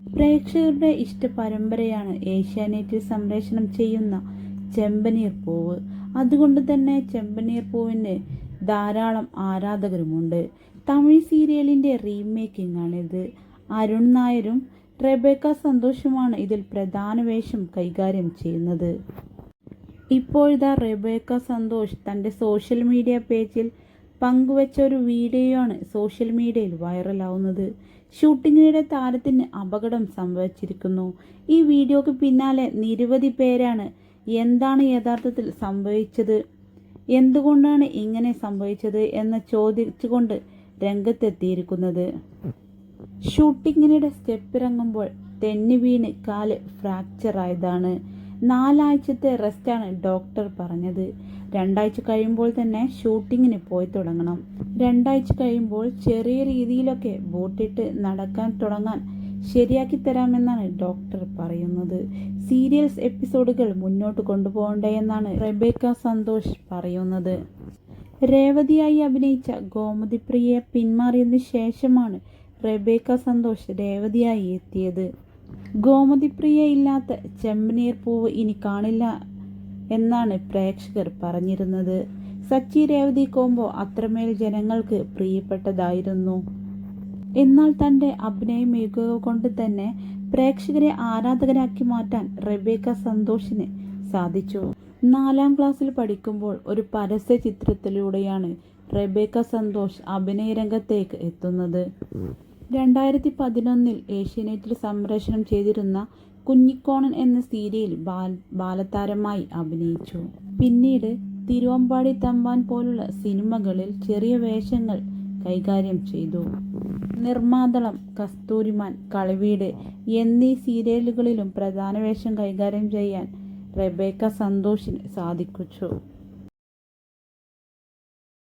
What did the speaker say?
പ്രേക്ഷകരുടെ ഇഷ്ട പരമ്പരയാണ് ഏഷ്യാനെറ്റിൽ സംപ്രേഷണം ചെയ്യുന്ന ചെമ്പനീർ പൂവ്. അതുകൊണ്ട് തന്നെ ചെമ്പനീർ പൂവിന് ധാരാളം ആരാധകരുമുണ്ട്. തമിഴ് സീരിയലിൻ്റെ റീമേക്കിംഗ് ആണിത്. അരുൺ നായരും റെബേക്ക സന്തോഷുമാണ് ഇതിൽ പ്രധാന വേഷം കൈകാര്യം ചെയ്യുന്നത്. ഇപ്പോഴിതാ റെബേക്ക സന്തോഷ് തൻ്റെ സോഷ്യൽ മീഡിയ പേജിൽ പങ്കുവച്ച ഒരു വീഡിയോ ആണ് സോഷ്യൽ മീഡിയയിൽ വൈറലാവുന്നത്. ഷൂട്ടിങ്ങിനിടെ താരത്തിന് അപകടം സംഭവിച്ചിരിക്കുന്നു. ഈ വീഡിയോക്ക് പിന്നാലെ നിരവധി പേരാണ് എന്താണ് യഥാർത്ഥത്തിൽ സംഭവിച്ചത്, എന്തുകൊണ്ടാണ് ഇങ്ങനെ സംഭവിച്ചത് എന്ന് ചോദിച്ചുകൊണ്ട് രംഗത്തെത്തിയിരിക്കുന്നത്. ഷൂട്ടിങ്ങിനിടെ സ്റ്റെപ്പിറങ്ങുമ്പോൾ തെന്നി വീണ് കാല് ഫ്രാക്ചർ ആയതാണ്. 4 ആഴ്ചത്തെ റെസ്റ്റാണ് ഡോക്ടർ പറഞ്ഞത്. 2 ആഴ്ച കഴിയുമ്പോൾ തന്നെ ഷൂട്ടിങ്ങിന് പോയി തുടങ്ങണം. 2 ആഴ്ച കഴിയുമ്പോൾ ചെറിയ രീതിയിലൊക്കെ ബൂട്ടിട്ട് നടക്കാൻ തുടങ്ങാൻ ശരിയാക്കി തരാമെന്നാണ് ഡോക്ടർ പറയുന്നത്. സീരിയൽസ് എപ്പിസോഡുകൾ മുന്നോട്ട് കൊണ്ടുപോകണ്ടേയെന്നാണ് റെബേക്ക സന്തോഷ് പറയുന്നത്. രേവതിയായി അഭിനയിച്ച ഗോമതി പ്രിയയെ പിന്മാറിയതിനു ശേഷമാണ് റെബേക്ക സന്തോഷ് രേവതിയായി എത്തിയത്. ഗോമതി പ്രിയ ഇല്ലാത്ത ചെമ്പനീർ പൂവ് ഇനി കാണില്ല എന്നാണ് പ്രേക്ഷകർ പറഞ്ഞിരുന്നത്. സച്ചി രേവതി കോംബോ അത്രമേൽ ജനങ്ങൾക്ക് പ്രിയപ്പെട്ടതായിരുന്നു. എന്നാൽ തൻ്റെ അഭിനയ മികവ് കൊണ്ട് തന്നെ പ്രേക്ഷകരെ ആരാധകരാക്കി മാറ്റാൻ റെബേക്ക സന്തോഷിന് സാധിച്ചു. 4-ാം ക്ലാസ്സിൽ പഠിക്കുമ്പോൾ ഒരു പരസ്യ ചിത്രത്തിലൂടെയാണ് റെബേക്ക സന്തോഷ് അഭിനയ രംഗത്തേക്ക് എത്തുന്നത്. 2011 ഏഷ്യാനെറ്റിൽ സംപ്രേഷണം ചെയ്തിരുന്ന കുഞ്ഞിക്കോണൻ എന്ന സീരിയലിൽ ബാലതാരമായി അഭിനയിച്ചു. പിന്നീട് തിരുവമ്പാടി തമ്പാൻ പോലുള്ള സിനിമകളിൽ ചെറിയ വേഷങ്ങൾ കൈകാര്യം ചെയ്തു. നിർമാതളം, കസ്തൂരിമാൻ, കളിവീട് എന്നീ സീരിയലുകളിലും പ്രധാന വേഷം കൈകാര്യം ചെയ്യാൻ റെബേക്ക സന്തോഷിന് സാധിച്ചു.